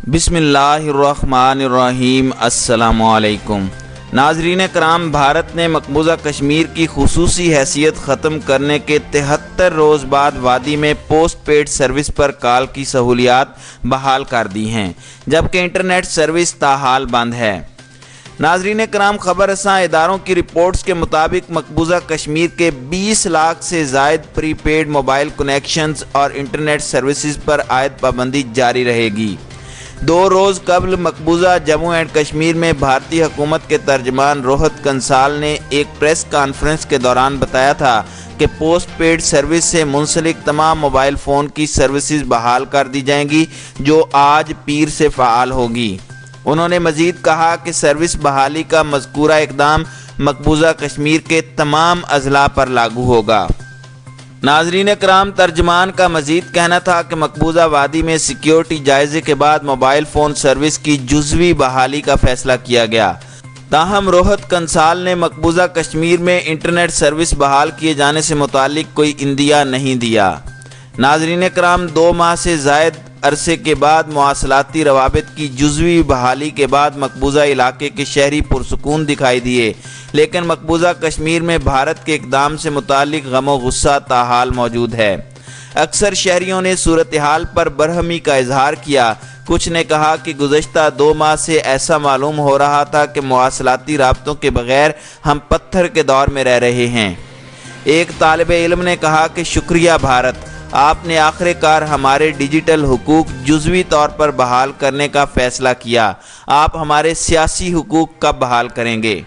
بسم اللہ الرحمن الرحیم۔ السلام علیکم ناظرین کرام، بھارت نے مقبوضہ کشمیر کی خصوصی حیثیت ختم کرنے کے 73 روز بعد وادی میں پوسٹ پیڈ سروس پر کال کی سہولیات بحال کر دی ہیں، جبکہ انٹرنیٹ سروس تاحال بند ہے۔ ناظرین کرام، خبر رساں اداروں کی رپورٹس کے مطابق مقبوضہ کشمیر کے 20 لاکھ سے زائد پری پیڈ موبائل کنیکشنز اور انٹرنیٹ سروسز پر عائد پابندی جاری رہے گی۔ 2 روز قبل مقبوضہ جموں اینڈ کشمیر میں بھارتی حکومت کے ترجمان روہت کنسال نے ایک پریس کانفرنس کے دوران بتایا تھا کہ پوسٹ پیڈ سروس سے منسلک تمام موبائل فون کی سروسز بحال کر دی جائیں گی، جو آج پیر سے فعال ہوگی۔ انہوں نے مزید کہا کہ سروس بحالی کا مذکورہ اقدام مقبوضہ کشمیر کے تمام اضلاع پر لاگو ہوگا۔ ناظرین کرام، ترجمان کا مزید کہنا تھا کہ مقبوضہ وادی میں سیکیورٹی جائزے کے بعد موبائل فون سروس کی جزوی بحالی کا فیصلہ کیا گیا۔ تاہم روہت کنسال نے مقبوضہ کشمیر میں انٹرنیٹ سروس بحال کیے جانے سے متعلق کوئی عندیہ نہیں دیا۔ ناظرین کرام، 2 ماہ سے زائد عرصے کے بعد مواصلاتی روابط کی جزوی بحالی کے بعد مقبوضہ علاقے کے شہری پرسکون دکھائی دیے، لیکن مقبوضہ کشمیر میں بھارت کے اقدام سے متعلق غم و غصہ تاحال موجود ہے۔ اکثر شہریوں نے صورتحال پر برہمی کا اظہار کیا۔ کچھ نے کہا کہ گزشتہ 2 ماہ سے ایسا معلوم ہو رہا تھا کہ مواصلاتی رابطوں کے بغیر ہم پتھر کے دور میں رہ رہے ہیں۔ ایک طالب علم نے کہا کہ شکریہ بھارت، آپ نے آخر کار ہمارے ڈیجیٹل حقوق جزوی طور پر بحال کرنے کا فیصلہ کیا۔ آپ ہمارے سیاسی حقوق کب بحال کریں گے؟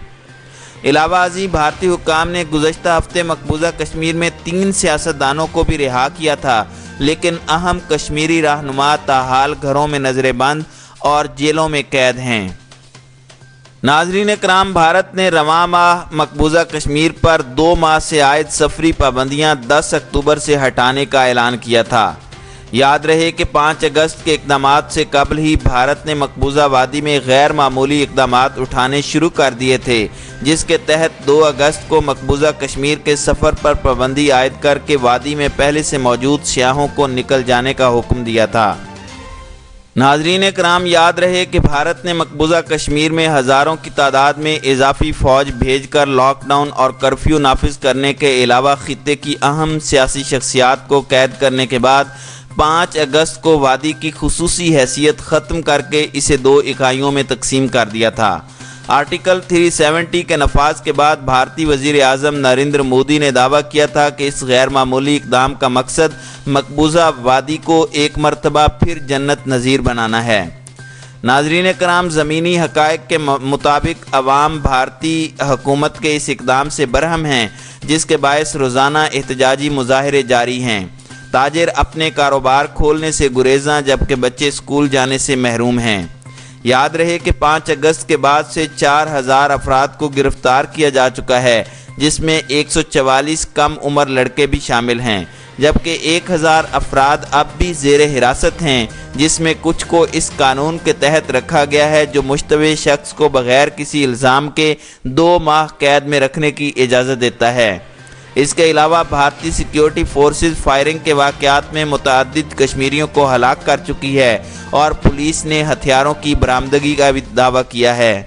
علاوہ ازیں بھارتی حکام نے گزشتہ ہفتے مقبوضہ کشمیر میں 3 سیاستدانوں کو بھی رہا کیا تھا، لیکن اہم کشمیری رہنما تاحال گھروں میں نظر بند اور جیلوں میں قید ہیں۔ ناظرین کرام، بھارت نے رواں ماہ مقبوضہ کشمیر پر 2 ماہ سے عائد سفری پابندیاں 10 اکتوبر سے ہٹانے کا اعلان کیا تھا۔ یاد رہے کہ 5 اگست کے اقدامات سے قبل ہی بھارت نے مقبوضہ وادی میں غیر معمولی اقدامات اٹھانے شروع کر دیے تھے، جس کے تحت 2 اگست کو مقبوضہ کشمیر کے سفر پر پابندی عائد کر کے وادی میں پہلے سے موجود سیاحوں کو نکل جانے کا حکم دیا تھا۔ ناظرین کرام، یاد رہے کہ بھارت نے مقبوضہ کشمیر میں ہزاروں کی تعداد میں اضافی فوج بھیج کر لاک ڈاؤن اور کرفیو نافذ کرنے کے علاوہ خطے کی اہم سیاسی شخصیات کو قید کرنے کے بعد 5 اگست کو وادی کی خصوصی حیثیت ختم کر کے اسے 2 اکائیوں میں تقسیم کر دیا تھا۔ آرٹیکل 370 کے نفاذ کے بعد بھارتی وزیر اعظم نریندر مودی نے دعویٰ کیا تھا کہ اس غیر معمولی اقدام کا مقصد مقبوضہ وادی کو ایک مرتبہ پھر جنت نظیر بنانا ہے۔ ناظرین کرام، زمینی حقائق کے مطابق عوام بھارتی حکومت کے اس اقدام سے برہم ہیں، جس کے باعث روزانہ احتجاجی مظاہرے جاری ہیں۔ تاجر اپنے کاروبار کھولنے سے گریزاں، جبکہ بچے اسکول جانے سے محروم ہیں۔ یاد رہے کہ 5 اگست کے بعد سے 4000 افراد کو گرفتار کیا جا چکا ہے، جس میں 144 کم عمر لڑکے بھی شامل ہیں، جبکہ 1000 افراد اب بھی زیر حراست ہیں، جس میں کچھ کو اس قانون کے تحت رکھا گیا ہے جو مشتبہ شخص کو بغیر کسی الزام کے 2 ماہ قید میں رکھنے کی اجازت دیتا ہے۔ اس کے علاوہ بھارتی سیکیورٹی فورسز فائرنگ کے واقعات میں متعدد کشمیریوں کو ہلاک کر چکی ہے اور پولیس نے ہتھیاروں کی برآمدگی کا بھی دعویٰ کیا ہے۔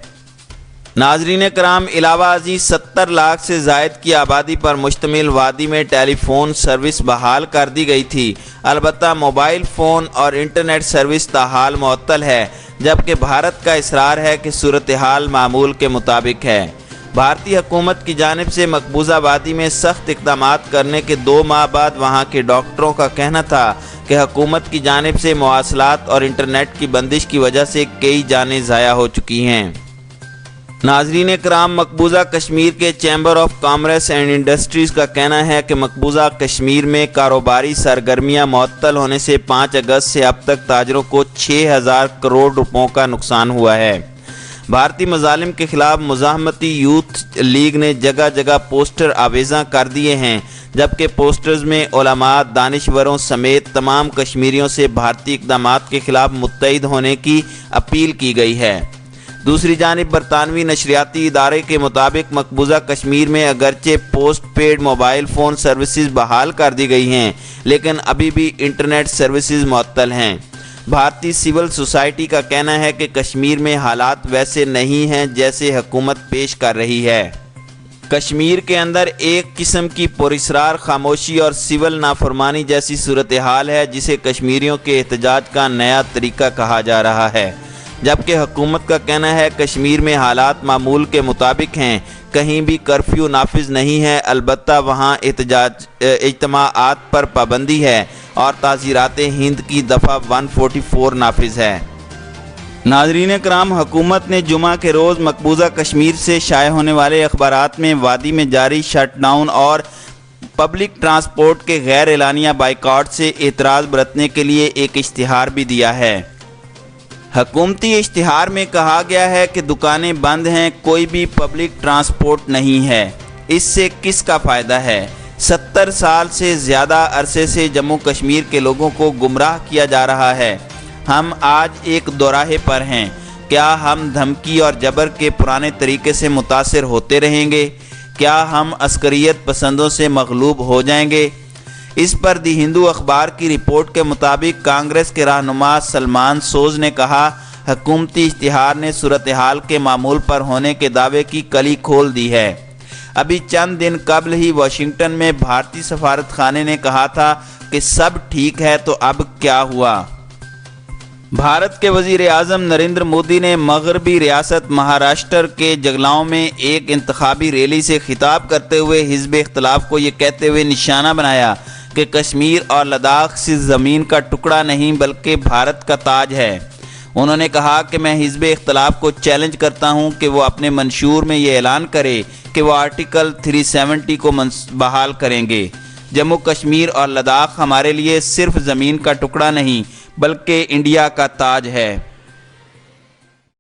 ناظرین کرام، علاوہ ازیں 70 لاکھ سے زائد کی آبادی پر مشتمل وادی میں ٹیلی فون سروس بحال کر دی گئی تھی، البتہ موبائل فون اور انٹرنیٹ سروس تاحال معطل ہے، جبکہ بھارت کا اصرار ہے کہ صورتحال معمول کے مطابق ہے۔ بھارتی حکومت کی جانب سے مقبوضہ وادی میں سخت اقدامات کرنے کے 2 ماہ بعد وہاں کے ڈاکٹروں کا کہنا تھا کہ حکومت کی جانب سے مواصلات اور انٹرنیٹ کی بندش کی وجہ سے کئی جانیں ضائع ہو چکی ہیں۔ ناظرین کرام، مقبوضہ کشمیر کے chamber of commerce and industries کا کہنا ہے کہ مقبوضہ کشمیر میں کاروباری سرگرمیاں معطل ہونے سے 5 اگست سے اب تک تاجروں کو 6000 کروڑ روپوں کا نقصان ہوا ہے۔ بھارتی مظالم کے خلاف مزاحمتی یوتھ لیگ نے جگہ جگہ پوسٹر آویزاں کر دیے ہیں، جبکہ پوسٹرز میں علماء، دانشوروں سمیت تمام کشمیریوں سے بھارتی اقدامات کے خلاف متحد ہونے کی اپیل کی گئی ہے۔ دوسری جانب برطانوی نشریاتی ادارے کے مطابق مقبوضہ کشمیر میں اگرچہ postpaid mobile phone services بحال کر دی گئی ہیں، لیکن ابھی بھی انٹرنیٹ سروسز معطل ہیں۔ بھارتی سول سوسائٹی کا کہنا ہے کہ کشمیر میں حالات ویسے نہیں ہیں جیسے حکومت پیش کر رہی ہے۔ کشمیر کے اندر ایک قسم کی پراسرار خاموشی اور سول نافرمانی جیسی صورتحال ہے جسے کشمیریوں کے احتجاج کا نیا طریقہ کہا جا رہا ہے، جبکہ حکومت کا کہنا ہے کشمیر میں حالات معمول کے مطابق ہیں، کہیں بھی کرفیو نافذ نہیں ہے، البتہ وہاں اجتماعات پر پابندی ہے اور تعزیرات ہند کی دفعہ 144 نافذ ہے۔ ناظرین کرام، حکومت نے جمعہ کے روز مقبوضہ کشمیر سے شائع ہونے والے اخبارات میں وادی میں جاری شٹ ڈاؤن اور پبلک ٹرانسپورٹ کے غیر اعلانیہ بائیکاٹ سے اعتراض برتنے کے لیے ایک اشتہار بھی دیا ہے۔ حکومتی اشتہار میں کہا گیا ہے کہ دکانیں بند ہیں، کوئی بھی پبلک ٹرانسپورٹ نہیں ہے، اس سے کس کا فائدہ ہے؟ 70 سال سے زیادہ عرصے سے جموں کشمیر کے لوگوں کو گمراہ کیا جا رہا ہے۔ ہم آج ایک دوراہے پر ہیں۔ کیا ہم دھمکی اور جبر کے پرانے طریقے سے متاثر ہوتے رہیں گے؟ کیا ہم عسکریت پسندوں سے مغلوب ہو جائیں گے؟ اس پر دی ہندو اخبار کی رپورٹ کے مطابق کانگریس کے رہنما سلمان سوز نے کہا، حکومتی اشتہار نے صورتحال کے معمول پر ہونے کے دعوے کی کلی کھول دی ہے۔ ابھی چند دن قبل ہی واشنگٹن میں بھارتی سفارت خانے نے کہا تھا کہ سب ٹھیک ہے، تو اب کیا ہوا؟ بھارت کے وزیر اعظم نریندر مودی نے مغربی ریاست مہاراشٹر کے جگلاؤں میں ایک انتخابی ریلی سے خطاب کرتے ہوئے حزب اختلاف کو یہ کہتے ہوئے نشانہ بنایا کہ کشمیر اور لداخ صرف زمین کا ٹکڑا نہیں بلکہ بھارت کا تاج ہے۔ انہوں نے کہا کہ میں حزب اختلاف کو چیلنج کرتا ہوں کہ وہ اپنے منشور میں یہ اعلان کرے کہ وہ آرٹیکل 370 کو بحال کریں گے۔ جموں کشمیر اور لداخ ہمارے لیے صرف زمین کا ٹکڑا نہیں بلکہ انڈیا کا تاج ہے۔